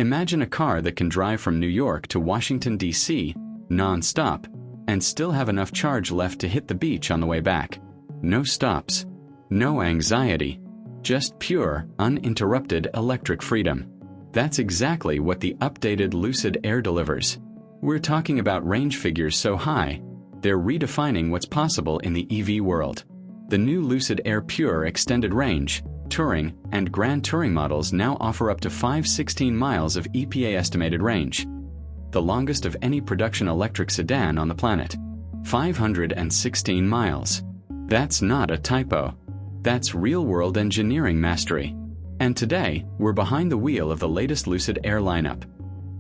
Imagine a car that can drive from New York to Washington, D.C. non-stop and still have enough charge left to hit the beach on the way back. No stops, no anxiety, just pure, uninterrupted electric freedom. That's exactly what the updated Lucid Air delivers. We're talking about range figures so high, they're redefining what's possible in the EV world. The new Lucid Air Pure Extended Range, Touring, and Grand Touring models now offer up to 516 miles of EPA estimated range, the longest of any production electric sedan on the planet. 516 miles. That's not a typo. That's real-world engineering mastery. And today, we're behind the wheel of the latest Lucid Air lineup.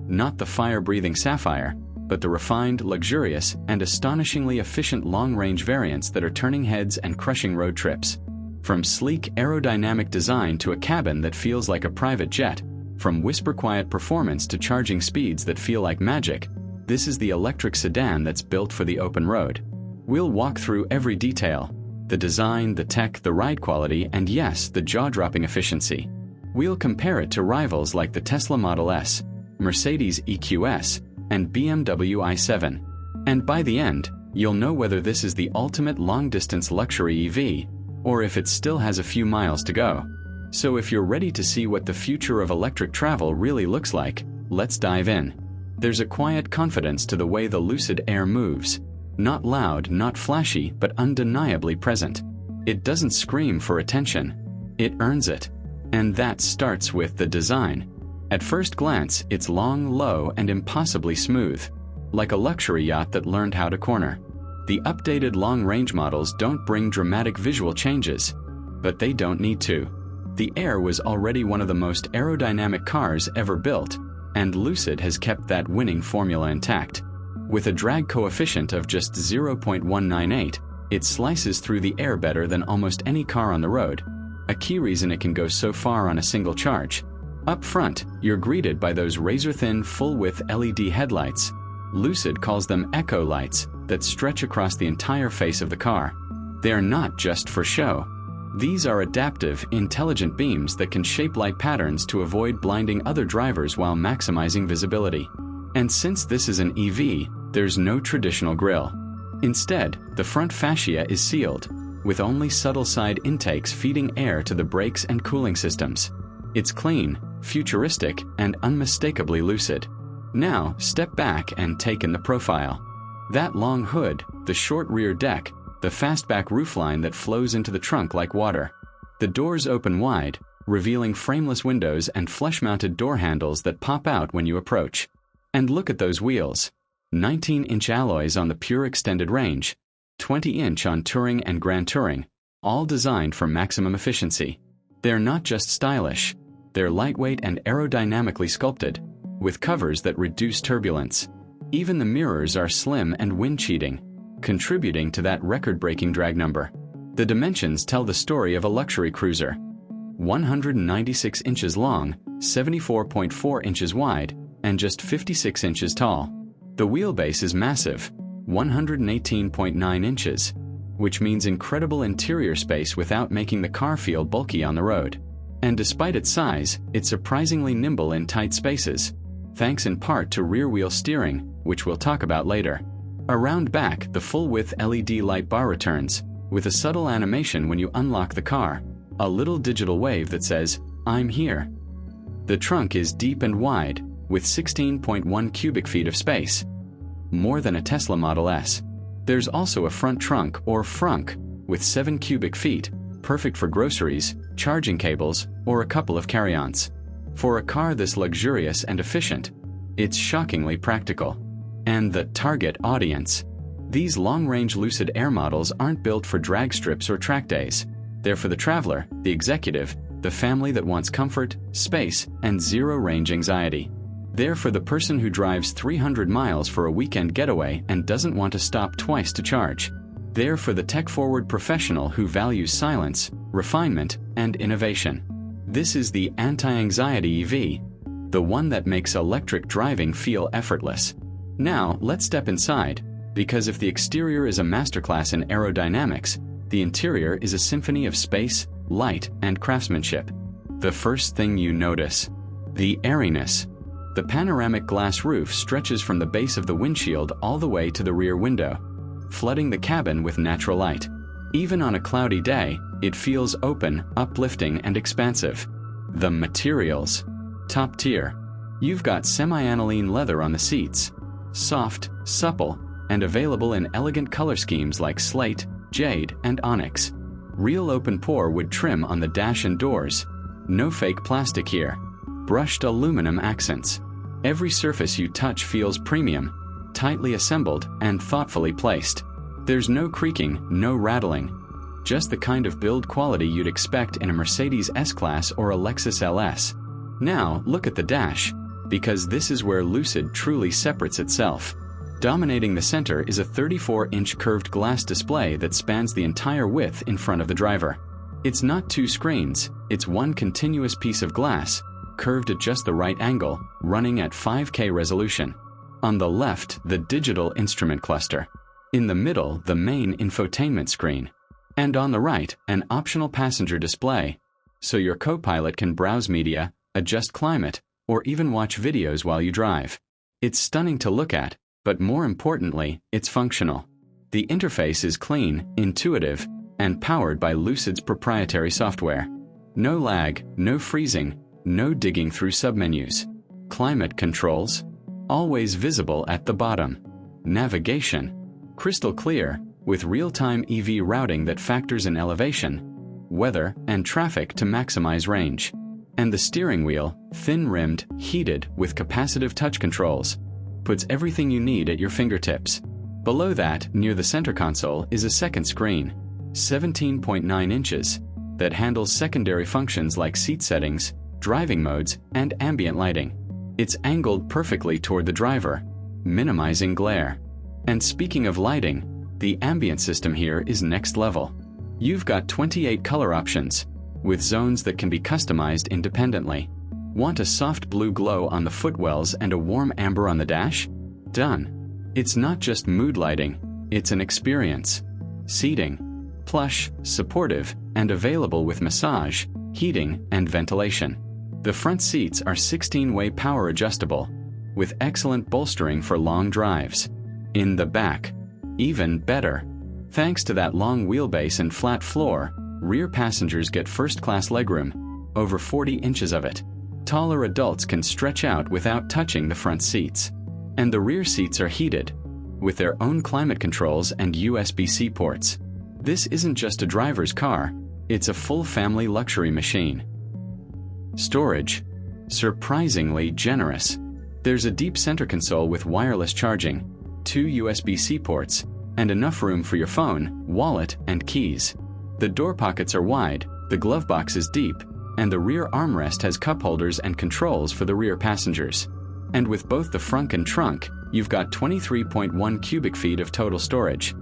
Not the fire-breathing Sapphire, but the refined, luxurious, and astonishingly efficient long-range variants that are turning heads and crushing road trips. From sleek, aerodynamic design to a cabin that feels like a private jet, from whisper-quiet performance to charging speeds that feel like magic, this is the electric sedan that's built for the open road. We'll walk through every detail: the design, the tech, the ride quality, and yes, the jaw-dropping efficiency. We'll compare it to rivals like the Tesla Model S, Mercedes EQS, and BMW i7. And by the end, you'll know whether this is the ultimate long-distance luxury EV, or if it still has a few miles to go. So if you're ready to see what the future of electric travel really looks like, let's dive in. There's a quiet confidence to the way the Lucid Air moves. Not loud, not flashy, but undeniably present. It doesn't scream for attention. It earns it. And that starts with the design. At first glance, it's long, low, and impossibly smooth. Like a luxury yacht that learned how to corner. The updated long-range models don't bring dramatic visual changes, but they don't need to. The Air was already one of the most aerodynamic cars ever built, and Lucid has kept that winning formula intact. With a drag coefficient of just 0.198, it slices through the air better than almost any car on the road, a key reason it can go so far on a single charge. Up front, you're greeted by those razor-thin, full-width LED headlights. Lucid calls them echo lights that stretch across the entire face of the car. They're not just for show. These are adaptive, intelligent beams that can shape light patterns to avoid blinding other drivers while maximizing visibility. And since this is an EV, there's no traditional grille. Instead, the front fascia is sealed, with only subtle side intakes feeding air to the brakes and cooling systems. It's clean, futuristic, and unmistakably Lucid. Now, step back and take in the profile. That long hood, the short rear deck, the fastback roofline that flows into the trunk like water. The doors open wide, revealing frameless windows and flush-mounted door handles that pop out when you approach. And look at those wheels. 19-inch alloys on the Pure Extended Range, 20-inch on Touring and Grand Touring, all designed for maximum efficiency. They're not just stylish, they're lightweight and aerodynamically sculpted, with covers that reduce turbulence. Even the mirrors are slim and wind-cheating, contributing to that record-breaking drag number. The dimensions tell the story of a luxury cruiser. 196 inches long, 74.4 inches wide, and just 56 inches tall. The wheelbase is massive, 118.9 inches, which means incredible interior space without making the car feel bulky on the road. And despite its size, it's surprisingly nimble in tight spaces, thanks in part to rear-wheel steering, which we'll talk about later. Around back, the full-width LED light bar returns, with a subtle animation when you unlock the car, a little digital wave that says, "I'm here." The trunk is deep and wide, with 16.1 cubic feet of space, more than a Tesla Model S. There's also a front trunk, or frunk, with 7 cubic feet, perfect for groceries, charging cables, or a couple of carry-ons. For a car this luxurious and efficient, it's shockingly practical. And the target audience. These long-range Lucid Air models aren't built for drag strips or track days. They're for the traveler, the executive, the family that wants comfort, space, and zero range anxiety. They're for the person who drives 300 miles for a weekend getaway and doesn't want to stop twice to charge. They're for the tech-forward professional who values silence, refinement, and innovation. This is the anti-anxiety EV, the one that makes electric driving feel effortless. Now, let's step inside, because if the exterior is a masterclass in aerodynamics, the interior is a symphony of space, light, and craftsmanship. The first thing you notice: the airiness. The panoramic glass roof stretches from the base of the windshield all the way to the rear window, flooding the cabin with natural light. Even on a cloudy day, it feels open, uplifting, and expansive. The materials. Top tier. You've got semi-aniline leather on the seats. Soft, supple, and available in elegant color schemes like slate, jade, and onyx. Real open-pore wood trim on the dash and doors. No fake plastic here. Brushed aluminum accents. Every surface you touch feels premium, tightly assembled and thoughtfully placed. There's no creaking, no rattling. Just the kind of build quality you'd expect in a Mercedes S-Class or a Lexus LS. Now, look at the dash, because this is where Lucid truly separates itself. Dominating the center is a 34-inch curved glass display that spans the entire width in front of the driver. It's not two screens, it's one continuous piece of glass, curved at just the right angle, running at 5K resolution. On the left, the digital instrument cluster. In the middle, the main infotainment screen. And on the right, an optional passenger display, so your co-pilot can browse media, adjust climate, or even watch videos while you drive. It's stunning to look at, but more importantly, it's functional. The interface is clean, intuitive, and powered by Lucid's proprietary software. No lag, no freezing, no digging through submenus. Climate controls, always visible at the bottom. Navigation, crystal clear, with real-time EV routing that factors in elevation, weather, and traffic to maximize range. And the steering wheel, thin-rimmed, heated, with capacitive touch controls, puts everything you need at your fingertips. Below that, near the center console, is a second screen, 17.9 inches, that handles secondary functions like seat settings, driving modes, and ambient lighting. It's angled perfectly toward the driver, minimizing glare. And speaking of lighting, the ambient system here is next level. You've got 28 color options, with zones that can be customized independently. Want a soft blue glow on the footwells and a warm amber on the dash? Done. It's not just mood lighting, it's an experience. Seating, plush, supportive, and available with massage, heating, and ventilation. The front seats are 16-way power adjustable, with excellent bolstering for long drives. In the back, even better. Thanks to that long wheelbase and flat floor, rear passengers get first-class legroom, over 40 inches of it. Taller adults can stretch out without touching the front seats. And the rear seats are heated, with their own climate controls and USB-C ports. This isn't just a driver's car, it's a full family luxury machine. Storage, surprisingly generous. There's a deep center console with wireless charging, 2 USB-C ports, and enough room for your phone, wallet, and keys. The door pockets are wide, the glove box is deep, and the rear armrest has cup holders and controls for the rear passengers. And with both the frunk and trunk, you've got 23.1 cubic feet of total storage.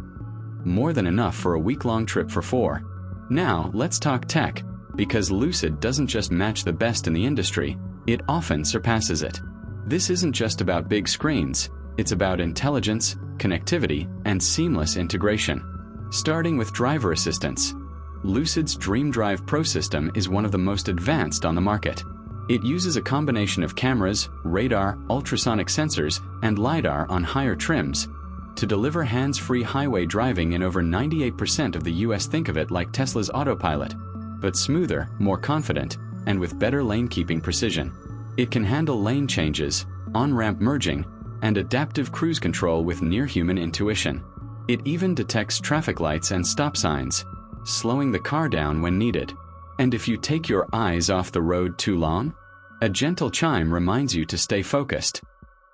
More than enough for a week-long trip for 4. Now, let's talk tech, because Lucid doesn't just match the best in the industry, it often surpasses it. This isn't just about big screens, it's about intelligence, connectivity, and seamless integration. Starting with driver assistance. Lucid's Dream Drive Pro system is one of the most advanced on the market. It uses a combination of cameras, radar, ultrasonic sensors, and LiDAR on higher trims to deliver hands-free highway driving in over 98% of the US. Think of it like Tesla's autopilot, but smoother, more confident, and with better lane-keeping precision. It can handle lane changes, on-ramp merging, and adaptive cruise control with near-human intuition. It even detects traffic lights and stop signs, slowing the car down when needed. And if you take your eyes off the road too long, a gentle chime reminds you to stay focused.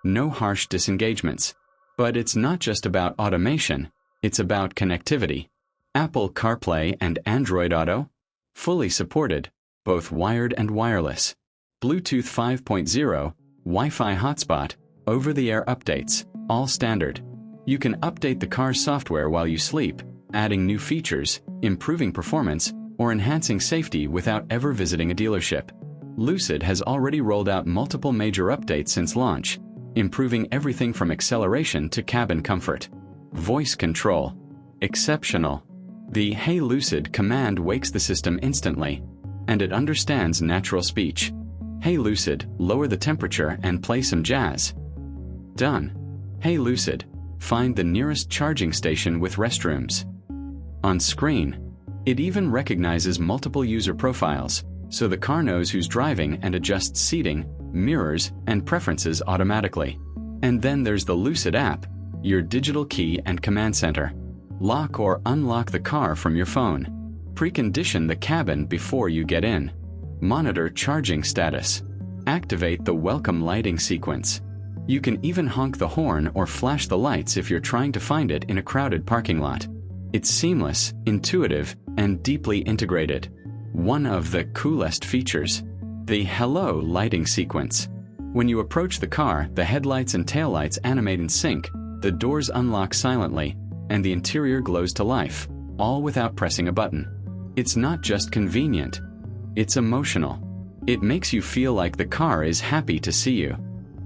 No harsh disengagements. But it's not just about automation, it's about connectivity. Apple CarPlay and Android Auto, fully supported, both wired and wireless. Bluetooth 5.0, Wi-Fi hotspot, over-the-air updates, all standard. You can update the car's software while you sleep, adding new features, improving performance, or enhancing safety without ever visiting a dealership. Lucid has already rolled out multiple major updates since launch, improving everything from acceleration to cabin comfort. Voice control, exceptional. The "Hey Lucid" command wakes the system instantly, and it understands natural speech. Hey Lucid, lower the temperature and play some jazz. Done. Hey Lucid, find the nearest charging station with restrooms. On screen, it even recognizes multiple user profiles, so the car knows who's driving and adjusts seating, mirrors, and preferences automatically. And then there's the Lucid app, your digital key and command center. Lock or unlock the car from your phone. Precondition the cabin before you get in. Monitor charging status. Activate the welcome lighting sequence. You can even honk the horn or flash the lights if you're trying to find it in a crowded parking lot. It's seamless, intuitive, and deeply integrated. One of the coolest features, the Hello lighting sequence. When you approach the car, the headlights and taillights animate in sync, the doors unlock silently, and the interior glows to life, all without pressing a button. It's not just convenient, it's emotional. It makes you feel like the car is happy to see you.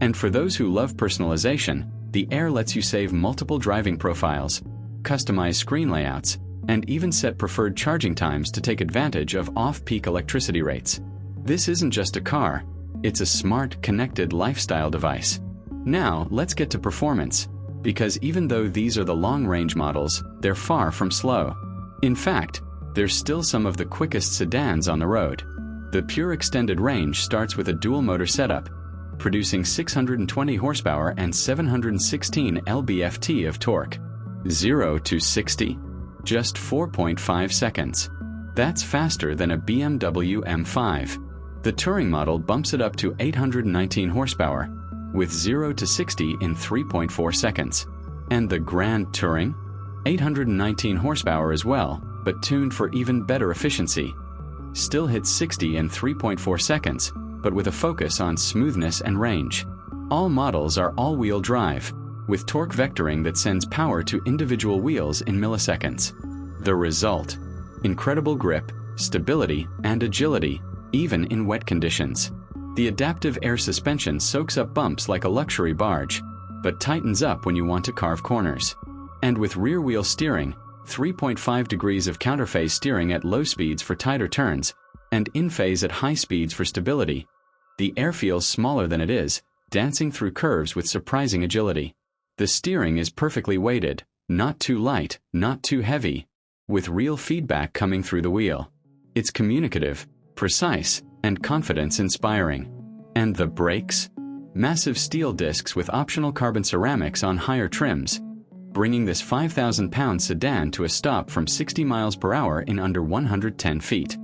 And for those who love personalization, the Air lets you save multiple driving profiles, customize screen layouts, and even set preferred charging times to take advantage of off-peak electricity rates. This isn't just a car, it's a smart, connected lifestyle device. Now, let's get to performance, because even though these are the long-range models, they're far from slow. In fact, they're still some of the quickest sedans on the road. The pure extended range starts with a dual-motor setup, producing 620 horsepower and 716 lb-ft of torque. 0 to 60, just 4.5 seconds. That's faster than a BMW M5. The Touring model bumps it up to 819 horsepower, with 0 to 60 in 3.4 seconds. And the Grand Touring? 819 horsepower as well, but tuned for even better efficiency. Still hits 60 in 3.4 seconds, but with a focus on smoothness and range. All models are all-wheel drive, with torque vectoring that sends power to individual wheels in milliseconds. The result: incredible grip, stability, and agility, even in wet conditions. The adaptive air suspension soaks up bumps like a luxury barge, but tightens up when you want to carve corners. And with rear-wheel steering, 3.5 degrees of counterphase steering at low speeds for tighter turns, and in-phase at high speeds for stability, the Air feels smaller than it is, dancing through curves with surprising agility. The steering is perfectly weighted, not too light, not too heavy, with real feedback coming through the wheel. It's communicative, precise, and confidence-inspiring. And the brakes? Massive steel discs with optional carbon ceramics on higher trims, bringing this 5,000-pound sedan to a stop from 60 miles per hour in under 110 feet.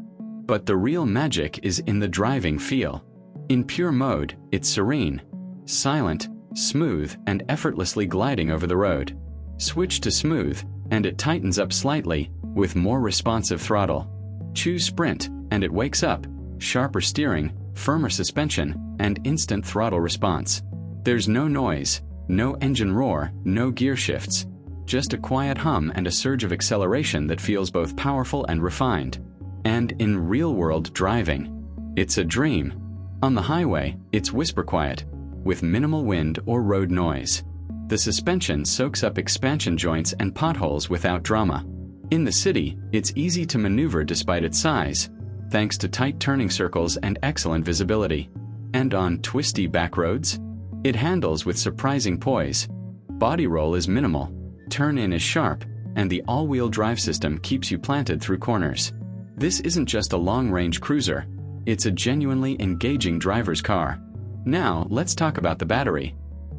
But the real magic is in the driving feel. In pure mode, it's serene, silent, smooth, and effortlessly gliding over the road. Switch to smooth, and it tightens up slightly, with more responsive throttle. Choose sprint, and it wakes up, sharper steering, firmer suspension, and instant throttle response. There's no noise, no engine roar, no gear shifts. Just a quiet hum and a surge of acceleration that feels both powerful and refined. And in real-world driving, it's a dream. On the highway, it's whisper quiet, with minimal wind or road noise. The suspension soaks up expansion joints and potholes without drama. In the city, it's easy to maneuver despite its size, thanks to tight turning circles and excellent visibility. And on twisty back roads, it handles with surprising poise. Body roll is minimal, turn-in is sharp, and the all-wheel drive system keeps you planted through corners. This isn't just a long-range cruiser, it's a genuinely engaging driver's car. Now, let's talk about the battery,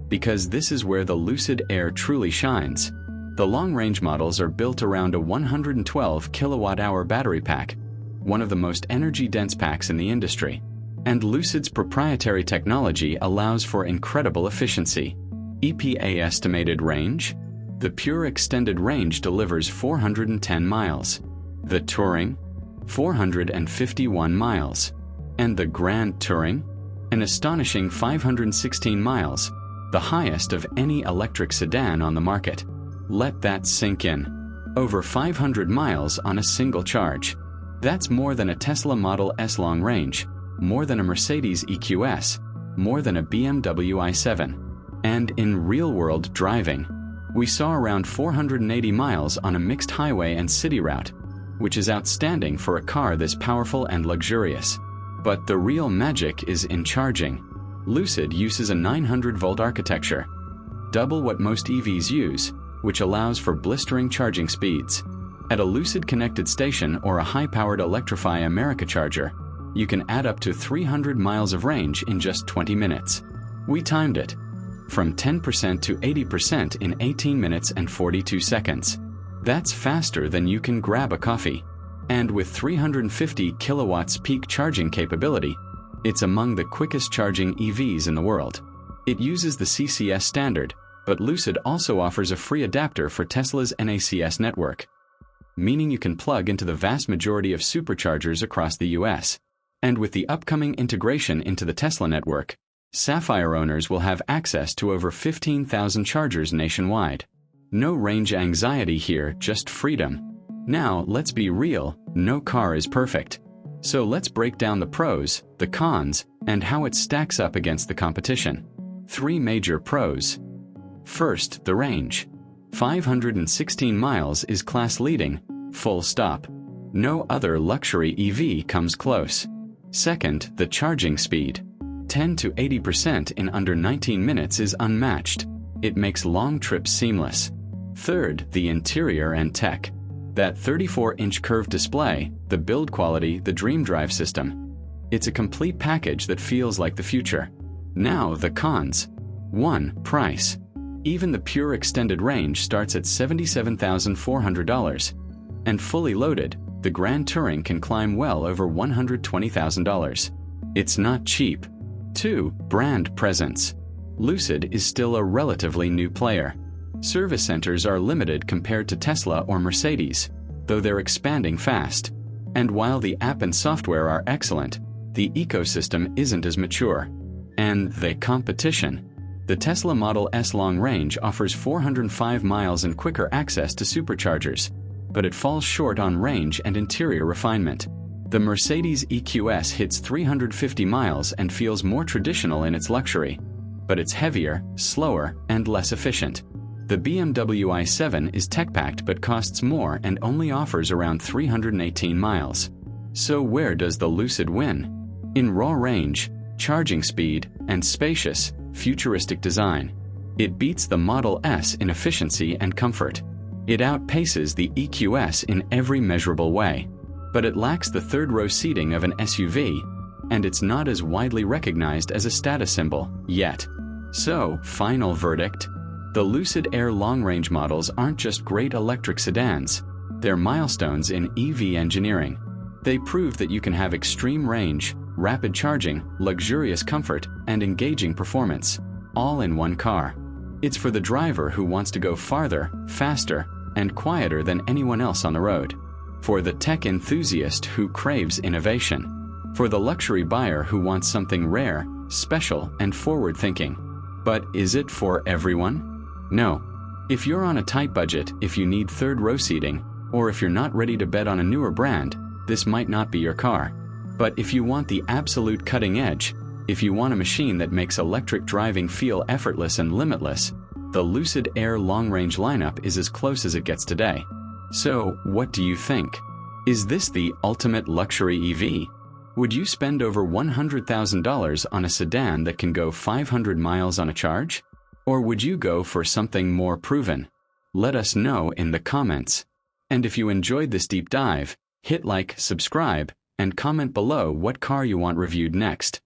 because this is where the Lucid Air truly shines. The long-range models are built around a 112 kilowatt-hour battery pack, one of the most energy-dense packs in the industry. And Lucid's proprietary technology allows for incredible efficiency. EPA estimated range? The pure extended range delivers 410 miles. The Touring? 451 miles. And the Grand Touring? An astonishing 516 miles, the highest of any electric sedan on the market. Let that sink in. Over 500 miles on a single charge. That's more than a Tesla Model S long range, more than a Mercedes EQS, more than a BMW i7. And in real-world driving, we saw around 480 miles on a mixed highway and city route, which is outstanding for a car this powerful and luxurious. But the real magic is in charging. Lucid uses a 900-volt architecture, double what most EVs use, which allows for blistering charging speeds. At a Lucid connected station or a high-powered Electrify America charger, you can add up to 300 miles of range in just 20 minutes. We timed it from 10% to 80% in 18 minutes and 42 seconds. That's faster than you can grab a coffee. And with 350 kilowatts peak charging capability, it's among the quickest charging EVs in the world. It uses the CCS standard, but Lucid also offers a free adapter for Tesla's NACS network, meaning you can plug into the vast majority of superchargers across the US. And with the upcoming integration into the Tesla network, Sapphire owners will have access to over 15,000 chargers nationwide. No range anxiety here, just freedom. Now, let's be real, no car is perfect. So let's break down the pros, the cons, and how it stacks up against the competition. 3 major pros. First, the range. 516 miles is class-leading, full stop. No other luxury EV comes close. Second, the charging speed. 10 to 80% in under 19 minutes is unmatched. It makes long trips seamless. Third, the interior and tech. That 34-inch curved display, the build quality, the Dream Drive system. It's a complete package that feels like the future. Now, the cons. 1. Price. Even the pure extended range starts at $77,400. And fully loaded, the Grand Touring can climb well over $120,000. It's not cheap. 2. Brand presence. Lucid is still a relatively new player. Service centers are limited compared to Tesla or Mercedes, though they're expanding fast. And while the app and software are excellent, the ecosystem isn't as mature. And the competition. The Tesla Model S long range offers 405 miles and quicker access to superchargers, but it falls short on range and interior refinement. The Mercedes EQS hits 350 miles and feels more traditional in its luxury, but it's heavier, slower, and less efficient. The BMW i7 is tech-packed but costs more and only offers around 318 miles. So where does the Lucid win? In raw range, charging speed, and spacious, futuristic design. It beats the Model S in efficiency and comfort. It outpaces the EQS in every measurable way. But it lacks the third-row seating of an SUV, and it's not as widely recognized as a status symbol, yet. So, final verdict? The Lucid Air long-range models aren't just great electric sedans. They're milestones in EV engineering. They prove that you can have extreme range, rapid charging, luxurious comfort, and engaging performance, all in one car. It's for the driver who wants to go farther, faster, and quieter than anyone else on the road. For the tech enthusiast who craves innovation. For the luxury buyer who wants something rare, special, and forward-thinking. But is it for everyone? No. If you're on a tight budget, if you need third-row seating, or if you're not ready to bet on a newer brand, this might not be your car. But if you want the absolute cutting edge, if you want a machine that makes electric driving feel effortless and limitless, the Lucid Air long-range lineup is as close as it gets today. So, what do you think? Is this the ultimate luxury EV? Would you spend over $100,000 on a sedan that can go 500 miles on a charge? Or would you go for something more proven? Let us know in the comments. And if you enjoyed this deep dive, hit like, subscribe, and comment below what car you want reviewed next.